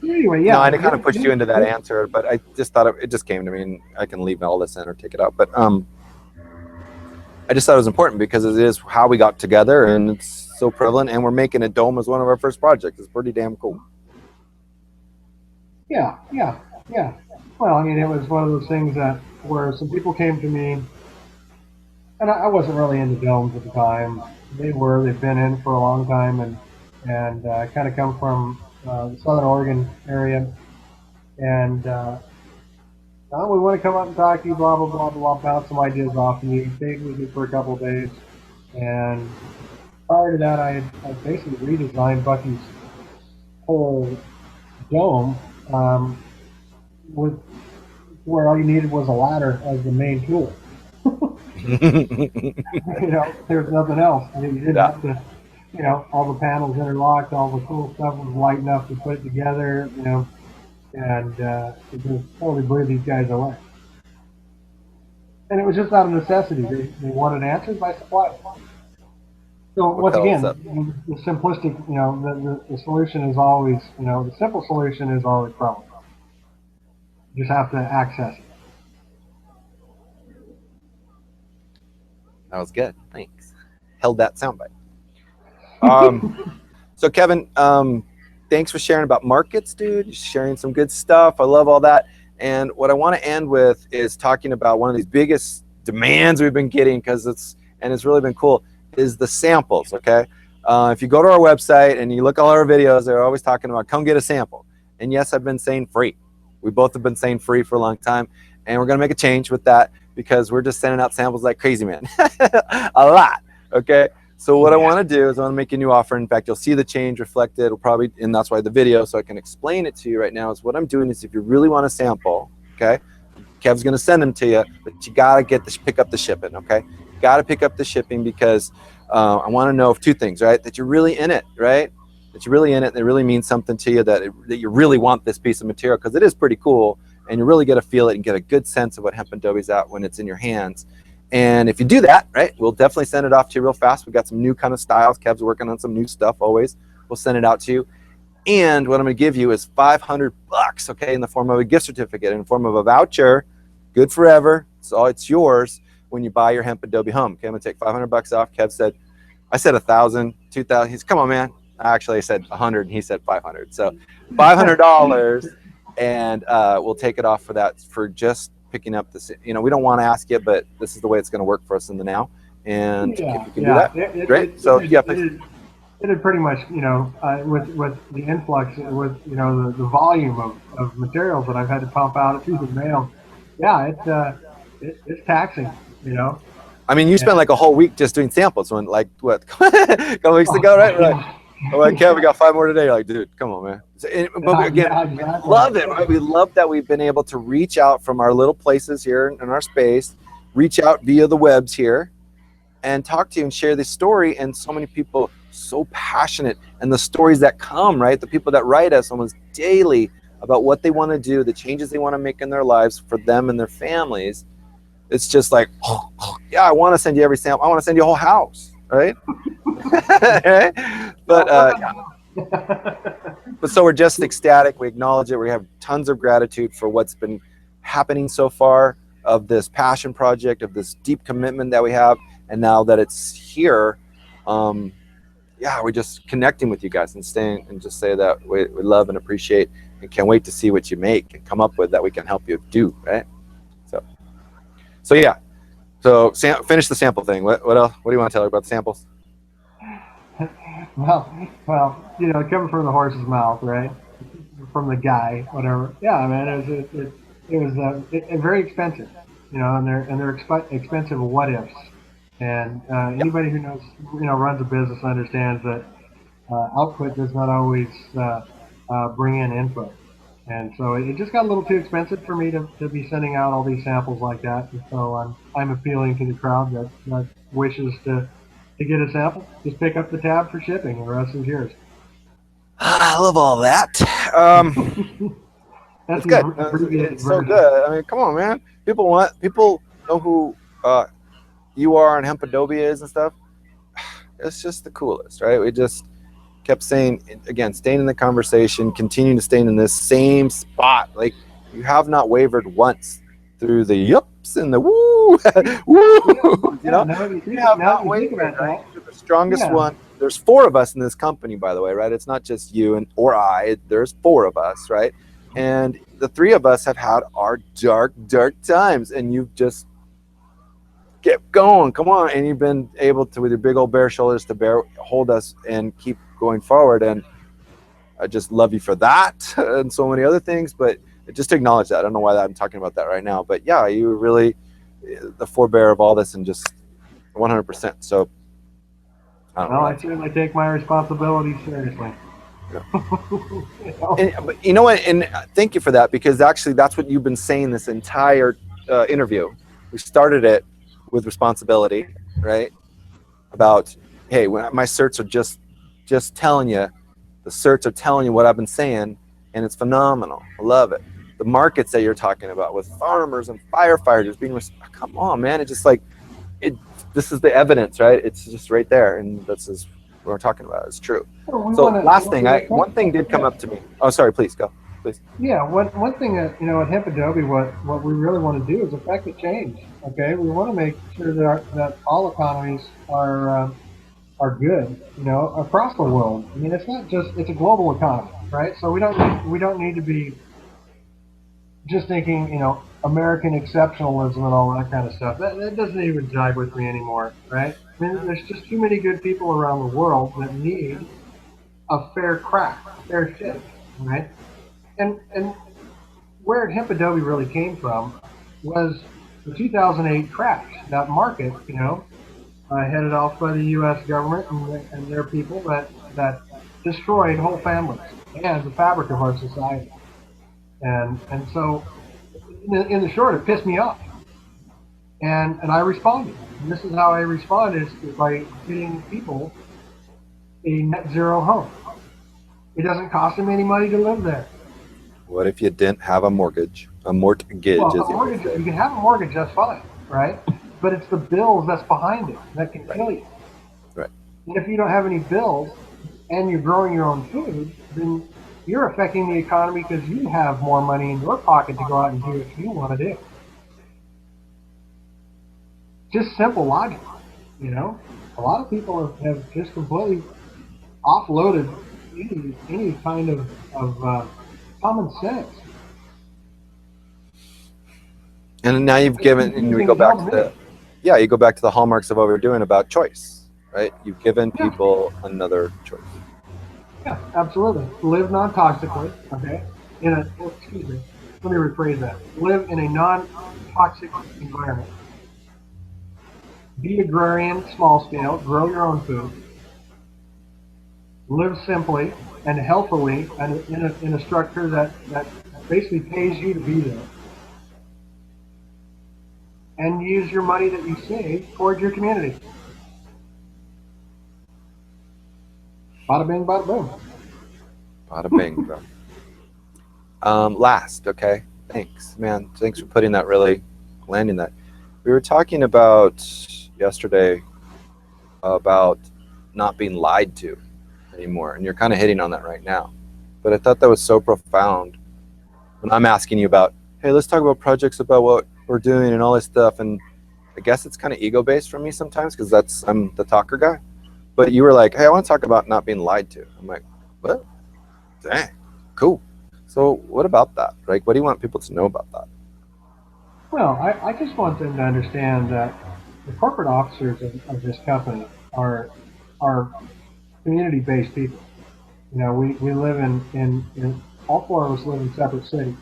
Anyway, no, yeah. I kind of pushed you into that answer, but I just thought it just came to me, and I can leave all this in or take it out. But I just thought it was important because it is how we got together, and it's so prevalent, and we're making a dome as one of our first projects. It's pretty damn cool. Yeah, yeah, yeah. Well, I mean, it was one of those things that where some people came to me, and I wasn't really into domes at the time. They've been in for a long time, and kind of come from the Southern Oregon area, and oh, we want to come up and talk to you, blah blah blah blah, bounce some ideas off of you. Stayed with me for a couple of days, and prior to that, I basically redesigned Bucky's whole dome with where all you needed was a ladder as the main tool. There's nothing else. I mean, you didn't have to, all the panels interlocked, all the cool stuff was light enough to put it together, and it just totally blew these guys away. And it was just out of necessity. They wanted answers by supply. So once again, the simplistic, the solution is always, the simple solution is always problem. You just have to access it. That was good. Thanks. Held that soundbite. So Kevin, thanks for sharing about markets, dude. You're sharing some good stuff. I love all that. And what I want to end with is talking about one of these biggest demands we've been getting, because it's really been cool, is the samples. Okay. If you go to our website and you look at all our videos, they're always talking about come get a sample. And yes, I've been saying free. We both have been saying free for a long time, and we're going to make a change with that because we're just sending out samples like crazy, man. A lot. Okay. So what I want to do is I want to make a new offer. In fact, you'll see the change reflected. It'll probably, and that's why the video, so I can explain it to you right now, is what I'm doing is if you really want a sample, okay, Kev's going to send them to you, but you got to pick up the shipping, okay? You got to pick up the shipping because I want to know of two things, right? That you're really in it, right? That you're really in it, and it really means something to you, that you really want this piece of material, because it is pretty cool, and you really get to feel it and get a good sense of what hemp and Adobe's at when it's in your hands. And if you do that, right, we'll definitely send it off to you real fast. We've got some new kind of styles. Kev's working on some new stuff always. We'll send it out to you. And what I'm going to give you is $500, okay, in the form of a gift certificate, in the form of a voucher, good forever. So it's yours when you buy your hemp Adobe home. Okay, I'm going to take $500 off. Kev said, I said 1,000, 2,000. He's, come on, man. Actually, I said 100, and he said 500. So $500, and we'll take it off for that, for just picking up this. We don't want to ask you, but this is the way it's going to work for us in the now. And if you can do that, great. It had pretty much, with the influx, with the volume of materials that I've had to pump out through the mail. Yeah, it's taxing. I mean, you spent like a whole week just doing samples. When, like, what, a couple weeks ago, right? Right. I'm like, Kev, we got 5 more today. You're like, dude, come on, man. But again, exactly. Love it, right? We love that we've been able to reach out from our little places here in our space, reach out via the webs here, and talk to you and share this story. And so many people so passionate, and the stories that come, right? The people that write us almost daily about what they want to do, the changes they want to make in their lives for them and their families. It's just like, yeah, I want to send you every sample. I want to send you a whole house, right? But so we're just ecstatic. We acknowledge it. We have tons of gratitude for what's been happening so far, of this passion project, of this deep commitment that we have. And now that it's here, we're just connecting with you guys and staying, and just say that we love and appreciate and can't wait to see what you make and come up with that we can help you do, right? So yeah. So finish the sample thing. What else? What do you want to tell her about the samples? Well, coming from the horse's mouth, right? From the guy, whatever. Yeah, man, it was very expensive, and they're expensive what ifs. And anybody who knows, runs a business understands that output does not always bring in input. And so it just got a little too expensive for me to be sending out all these samples like that. And so I'm appealing to the crowd that wishes to get a sample. Just pick up the tab for shipping, and the rest is yours. I love all that. That's It's the good. abbreviated It's so version. good. I mean, come on, man. People know who you are and Hemp Adobe is and stuff. It's just the coolest, right? We just kept saying again, staying in the conversation, continuing to stay in this same spot. Like you have not wavered once through the yups and the woo, woo. You Yeah. know, you have Now that not you think wavered, about right? that, You're the strongest yeah. one. There's four of us in this company, by the way, right? It's not just you and or I. There's four of us, right? And the three of us have had our dark, dark times, and you've just get going, come on, and you've been able to, with your big old bare shoulders, to hold us and keep going forward. And I just love you for that and so many other things. But just to acknowledge that, I don't know why I'm talking about that right now, but yeah, you were really the forebearer of all this and just 100%. So I don't Well, know. I certainly take my responsibility seriously. Yeah. You know? But you know what? And thank you for that, because actually that's what you've been saying this entire interview. We started it with responsibility, right? About, hey, when my certs are just telling you, the certs are telling you what I've been saying, and it's phenomenal. I love it. The markets that you're talking about with farmers and firefighters being, come on, man. It's just like it. This is the evidence, right? It's just right there, and this is what we're talking about. It's true. Well, we So want last thing, to. one thing did come Yeah. up to me. Oh, sorry. Please go. Please. Yeah, one thing that at Hemp Adobe, what we really want to do is affect the change. Okay, we want to make sure that all economies are good, across the world. I mean, it's a global economy, right? So we don't need to be just thinking, American exceptionalism and all that kind of stuff. That doesn't even jive with me anymore, right? I mean, there's just too many good people around the world that need a fair crack, fair shake, right? And where Hemp Adobe really came from was the 2008 crash. That market, headed off by the U.S. government and their people that destroyed whole families and the fabric of our society. And so, in the short, it pissed me off, and I responded. And this is how I respond is by getting people a net zero home. It doesn't cost them any money to live there. What if you didn't have a mortgage? A mortgage, Well, as a you might mortgage, say. you can have a mortgage, that's fine, right? But it's the bills that's behind it that can Right. kill you. Right. And if you don't have any bills and you're growing your own food, then you're affecting the economy because you have more money in your pocket to go out and do what you want to do. Just simple logic, you know. A lot of people have just completely offloaded any kind of common sense. And now you've It's given, and we confusing go as hell back to to me. you go back to the hallmarks of what we're doing about choice, right? You've given Yeah, people another choice. yeah, absolutely. Live non-toxically, okay? Excuse me, let me rephrase that. Live in a non-toxic environment. Be agrarian, small scale, grow your own food. Live simply and healthily and in a structure that basically pays you to be there. And use your money that you save towards your community. Bada bing, bada boom. Bada bing, bro. Last, okay. Thanks, man. Thanks for putting that, really landing that. We were talking about yesterday about not being lied to anymore, and you're kind of hitting on that right now. But I thought that was so profound when I'm asking you about, hey, let's talk about projects about what we're doing and all this stuff. And I guess it's kind of ego based for me sometimes because I'm the talker guy. But you were like, hey, I want to talk about not being lied to. I'm like, what? Dang, cool. So what about that? Like, what do you want people to know about that? Well, I just want them to understand that the corporate officers of this company are community-based people. We live in all four of us live in separate cities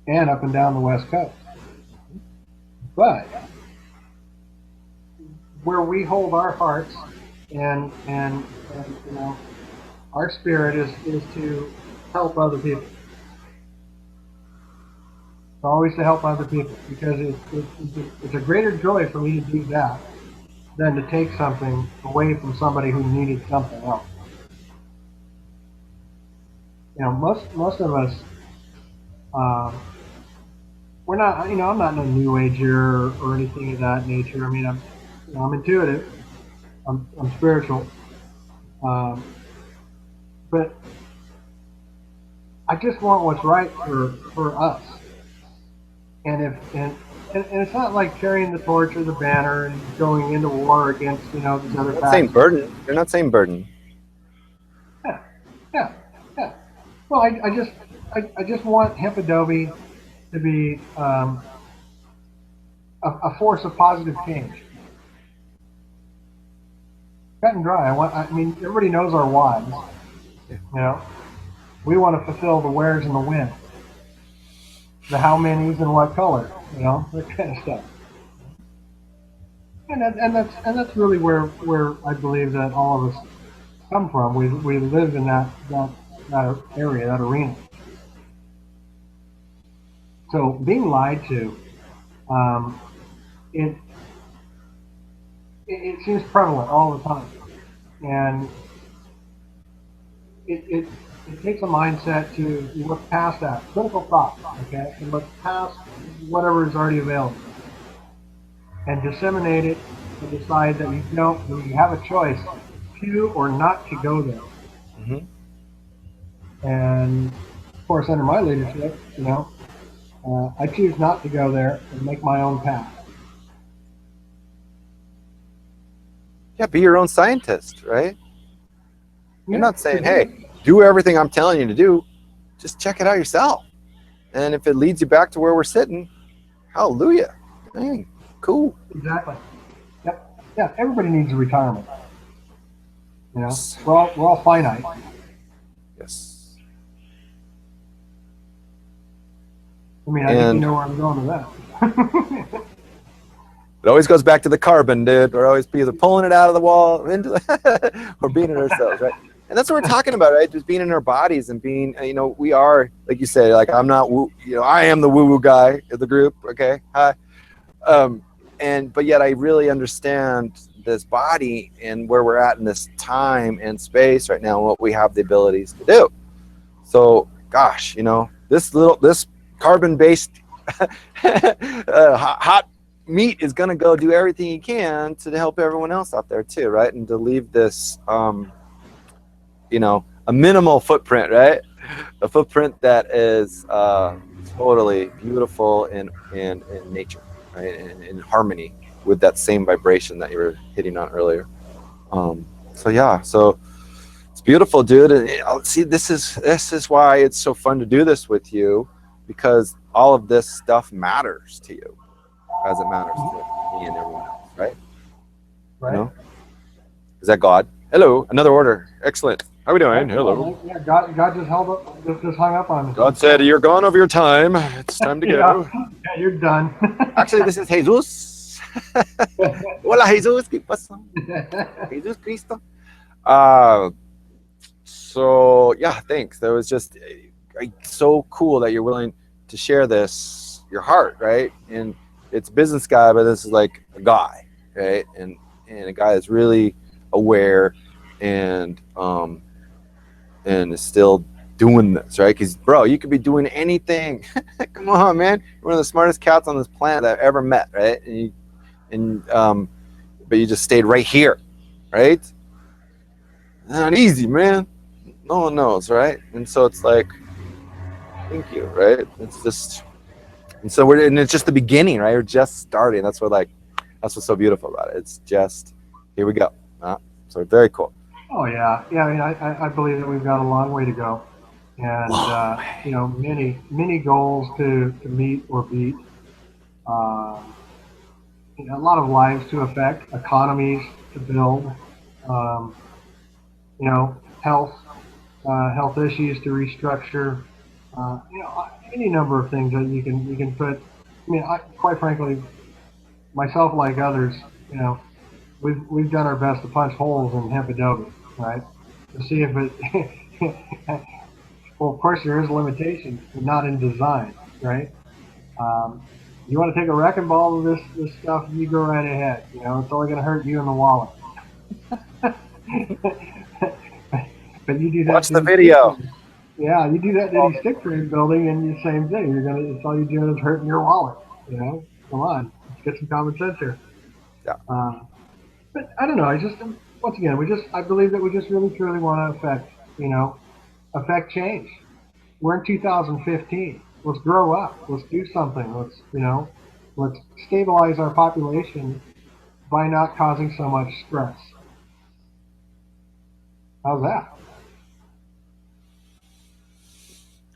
and up and down the West Coast. But where we hold our hearts and our spirit is to help other people. It's always to help other people because it's a greater joy for me to do that than to take something away from somebody who needed something else. Most of us We're not, I'm not no new ager or anything of that nature. I mean, I'm intuitive. I'm spiritual. But I just want what's right for us. And it's not like carrying the torch or the banner and going into war against, these other You're not saying factions. burden. You're not saying burden. Yeah, yeah, yeah. Well, I just want Hemp Adobe to be a force of positive change. Cut and dry. I mean, everybody knows our whys. We want to fulfill the wheres and the when, the how many's and what color, that kind of stuff. And that's really where I believe that all of us come from. We live in that area, that arena. So being lied to, um, it seems prevalent all the time, and it takes a mindset to look past that critical thought, okay, and look past whatever is already available, and disseminate it, and decide that you have a choice to or not to go there. Mm-hmm. And of course, under my leadership, I choose not to go there and make my own path. Yeah, be your own scientist, right? You're Yeah, not saying, hey, do everything I'm telling you to do. Just check it out yourself. And if it leads you back to where we're sitting, hallelujah. Dang, cool. Exactly. Yep. Yeah, everybody needs a retirement. Yes. We're all finite. Yes. I mean, I think you know where I'm going with that. It always goes back to the carbon, dude. We're always either pulling it out of the wall or being it ourselves, right? And that's what we're talking about, right? Just being in our bodies and being, we are, like you say, like I'm not, I am the woo-woo guy of the group, okay? Hi. But yet I really understand this body and where we're at in this time and space right now and what we have the abilities to do. So, gosh, this carbon-based hot meat is going to go do everything he can to help everyone else out there too, right? And to leave this, a minimal footprint, right? A footprint that is totally beautiful in nature, right? And in harmony with that same vibration that you were hitting on earlier. So it's beautiful, dude. And see, this is why it's so fun to do this with you, because all of this stuff matters to you as it matters to me and everyone else, right? Right. Is that God? Hello, another order. Excellent. How are we doing? Hello. Yeah, God just just hung up on me. God said, "You're gone over your time. It's time to go." Yeah, you're done. Actually, this is Jesus. Hola, Jesus. ¿Qué pasa? Jesus Cristo. So yeah, thanks. That was just so cool that you're willing to share your heart, right? And it's a business guy, but this is like a guy, right? And a guy that's really aware and is still doing this, right? Because bro, you could be doing anything. Come on, man. You're one of the smartest cats on this planet that I've ever met, right? But you just stayed right here, right? Not easy, man. No one knows, right? And so it's like, thank you, right? It's just, and so it's just the beginning, right? We're just starting. That's what's so beautiful about it. It's just, here we go. So very cool. Oh yeah. I mean, I believe that we've got a long way to go, and many goals to meet or beat. A lot of lives to affect, economies to build. Health issues to restructure. Any number of things that you can put. I mean, quite frankly, myself like others, we've done our best to punch holes in Hemp Adobe, right? To see if it. Well, of course there is limitations, but not in design, right? You want to take a wrecking ball of this stuff, you go right ahead. It's only going to hurt you in the wallet. But you do that. Watch the video. Yeah, you do that in any stick frame building, and the same thing. It's all you're doing is hurting your wallet. You know, come on, let's get some common sense here. Yeah. Uh, but I don't know. I just once again, I believe that we just really truly want to affect change. We're in 2015. Let's grow up. Let's do something. Let's stabilize our population by not causing so much stress. How's that?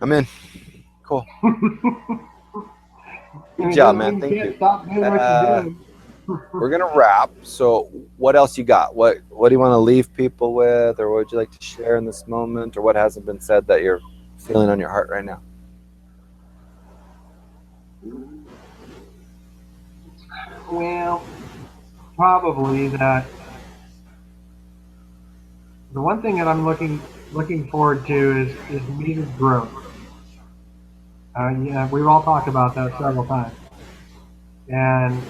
I'm in. Cool. I Good mean, it job, doesn't man. mean you Thank can't you. stop doing what you're doing. We're gonna wrap. So, what else you got? What do you want to leave people with, or what would you like to share in this moment, or what hasn't been said that you're feeling on your heart right now? Well, probably that the one thing that I'm looking forward to is metered growth. Yeah, we've all talked about that several times, and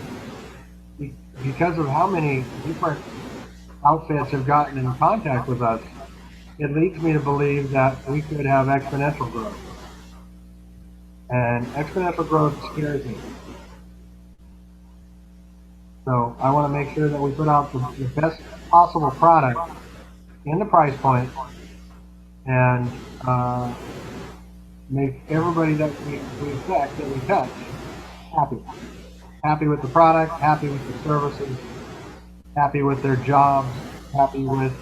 because of how many different outfits have gotten in contact with us, it leads me to believe that we could have exponential growth. And exponential growth scares me. So I want to make sure that we put out the best possible product in the price point and make everybody that we affect, that we touch, happy. Happy with the product, happy with the services, happy with their jobs, happy with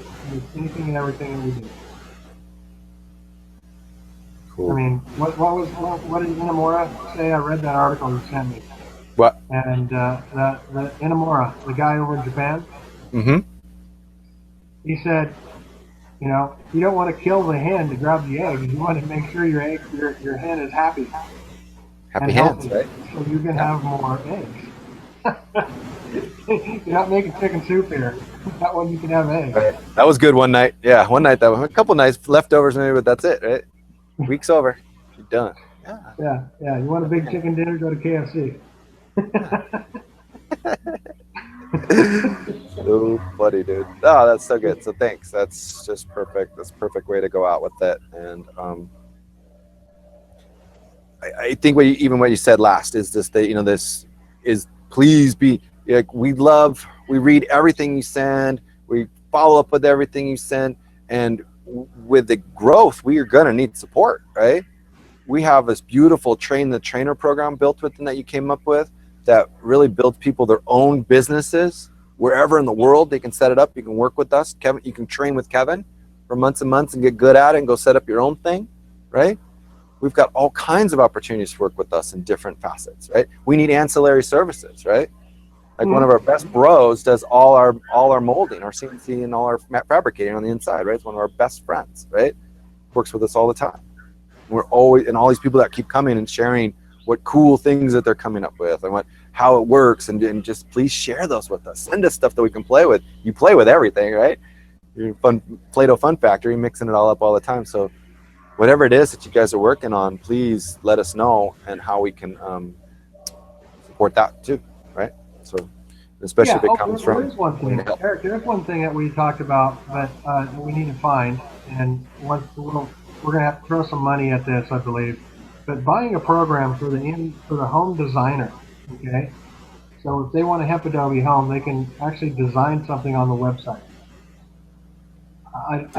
anything and everything that we do. Cool. I mean, what did Inamura say? I read that article you sent me. What? And the Inamura, the guy over in Japan, Mm-hmm. he said, you don't want to kill the hen to grab the egg. You want to make sure your hen is happy Happy and hands, healthy, right? so you can have more eggs. You're not making chicken soup here. That one you can have eggs. Right. That was good one night. Yeah, one night. A couple nights leftovers maybe, but that's it, right? Week's over. You're done. Yeah. Yeah. You want a big chicken dinner? Go to KFC. So funny, dude. Oh, that's so good. So thanks. That's just perfect. That's a perfect way to go out with it. And I think what you said last is this, that this is, please be like, we read everything you send, we follow up with everything you send, and with the growth, we are gonna need support, right? We have this beautiful train the trainer program built within that you came up with that really builds people their own businesses wherever in the world. They can set it up. You can work with us, Kevin. You can train with Kevin for months and months and get good at it and go set up your own thing, right? We've got all kinds of opportunities to work with us in different facets, right? We need ancillary services, right? Like one of our best bros does all our molding, our CNC, and all our fabricating on the inside, right? It's one of our best friends, right? Works with us all the time. We're always, and all these people that keep coming and sharing what cool things that they're coming up with and how it works, and just please share those with us. Send us stuff that we can play with. You play with everything, right? You're Play-Doh Fun Factory, mixing it all up all the time. So whatever it is that you guys are working on, please let us know and how we can support that too, right? So especially if it comes from. There's one thing, Eric. There's one thing that we talked about that we need to find, and we're going to have to throw some money at this, I believe. But buying a program for the home designer, okay? So if they want a Hemp Adobe home, they can actually design something on the website. It's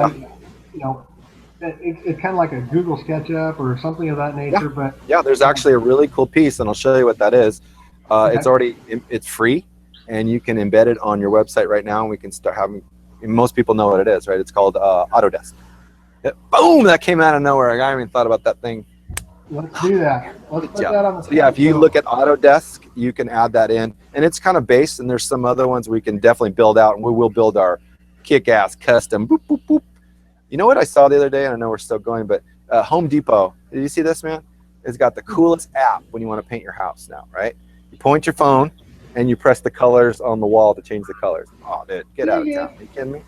kind of like a Google SketchUp or something of that nature. But there's actually a really cool piece, and I'll show you what that is. Okay. It's free, and you can embed it on your website right now, and we can start having. Most people know what it is, right? It's called Autodesk. Boom! That came out of nowhere. I haven't even thought about that thing. Let's do that. Let's put that on the So if you look at Autodesk, you can add that in, and it's kind of based. And there's some other ones we can definitely build out, and we will build our kick-ass custom. Boop boop boop. You know what I saw the other day, and I know we're still going, but Home Depot. Did you see this, man? It's got the coolest app when you want to paint your house now, right? You point your phone, and you press the colors on the wall to change the colors. Oh, dude, get out of town. Are you kidding me?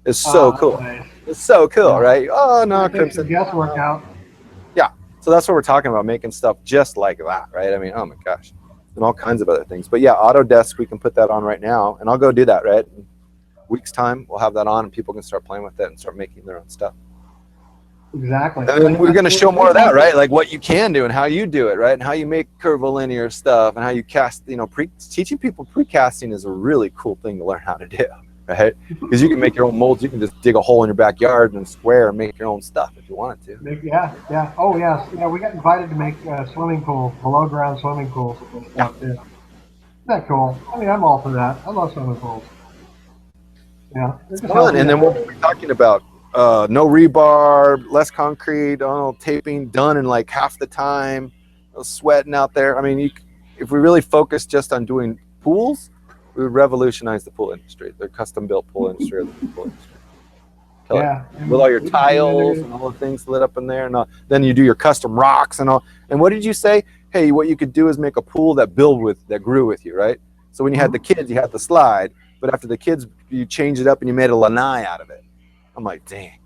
It's so cool. Nice. It's so cool, right? Oh, no, Crimson. Guesswork out. Yeah. So that's what we're talking about, making stuff just like that, right? I mean, oh my gosh. And all kinds of other things. But yeah, Autodesk, we can put that on right now, and I'll go do that, right? In week's time, we'll have that on, and people can start playing with it and start making their own stuff. Exactly. And then we're going to show more of that, right? Like what you can do and how you do it, right? And how you make curvilinear stuff and how you cast, you know, teaching people precasting is a really cool thing to learn how to do, right? Because you can make your own molds. You can just dig a hole in your backyard and square and make your own stuff if you wanted to. Yeah, yeah. Oh, yes. Yeah, we got invited to make swimming pools, below ground swimming pools and stuff too. Isn't that cool? I mean, I'm all for that. I love swimming pools. Yeah. It's fun. And then what we're talking about, no rebar, less concrete, taping done in like half the time, no sweating out there. I mean, if we really focus just on doing pools, we would revolutionize the pool industry, the custom built pool industry, or the pool industry. Yeah. With all your tiles and all the things lit up in there, and then you do your custom rocks and all. And what did you say? Hey, what you could do is make a pool that grew with you, right? So when you had the kids, you had the slide, but after the kids, you changed it up and you made a lanai out of it. I'm like, dang,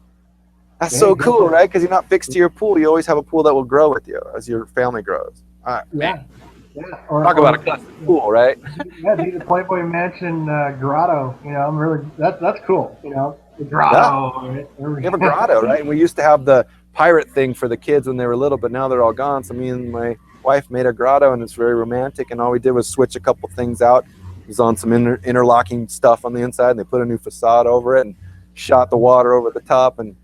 that's so cool, right? Because you're not fixed to your pool. You always have a pool that will grow with you as your family grows. All right, man. Yeah. Talk about a custom pool, right? Yeah, the Playboy Mansion grotto. You know, that's cool. You know, the grotto. Yeah. Right? We have a grotto, right? And we used to have the pirate thing for the kids when they were little, but now they're all gone. So me and my wife made a grotto, and it's very romantic. And all we did was switch a couple things out. It was on some interlocking stuff on the inside, and they put a new facade over it and shot the water over the top. And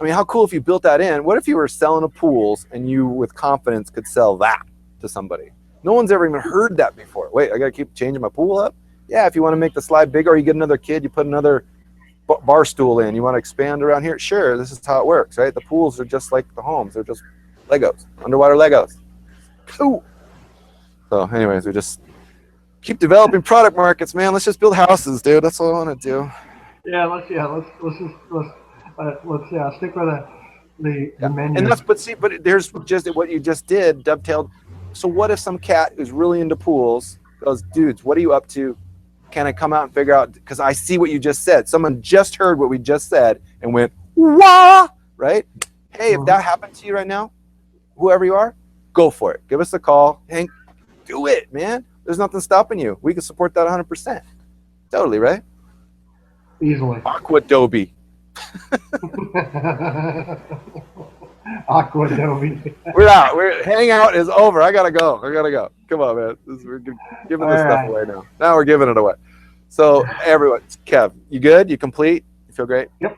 I mean, how cool if you built that in? What if you were selling a pools and you with confidence could sell that to somebody? No one's ever even heard that before. Wait, I gotta keep changing my pool up? Yeah, if you want to make the slide bigger, or you get another kid, you put another bar stool in, you want to expand around here, sure, this is how it works, right? The pools are just like the homes. They're just Legos, underwater Legos. Cool. So anyways, we just keep developing product markets, man. Let's just build houses, dude. That's all I want to do. Yeah, let's stick with the menu. And that's but there's just what you just did dovetailed. So what if some cat who's really into pools goes, dudes, what are you up to? Can I come out and figure out? Because I see what you just said. Someone just heard what we just said and went, wah, right? Hey, if that happened to you right now, whoever you are, go for it. Give us a call. Hank, do it, man. There's nothing stopping you. We can support that 100%. Totally, right? Easily. Aquadobe. Aquadobe. We're out. Hangout is over. I gotta go. Come on, man. We're giving this stuff away now. Now we're giving it away. So everyone, Kev, you good? You complete? You feel great? Yep.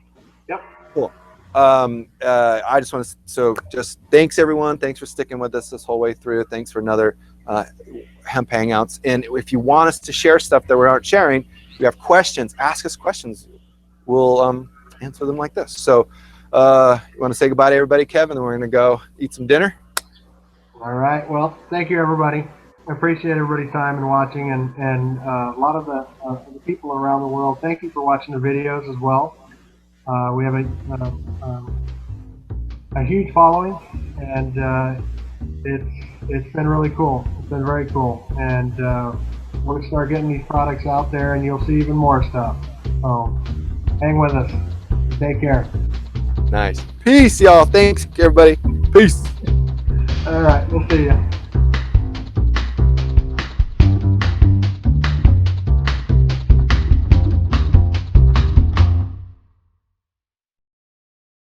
Cool. I just want to just thanks everyone. Thanks for sticking with us this whole way through. Thanks for another Hemp Hangouts. And if you want us to share stuff that we aren't sharing, if you have questions, ask us questions. We'll answer them like this. So you want to say goodbye to everybody, Kevin, and we're going to go eat some dinner? All right. Well, thank you, everybody. I appreciate everybody's time and watching, and a lot of the people around the world. Thank you for watching the videos as well. We have a huge following, and it's been really cool. It's been very cool, and we're going to start getting these products out there, and you'll see even more stuff. So hang with us. Take care. Nice. Peace, y'all. Thanks, everybody. Peace. All right. We'll see you.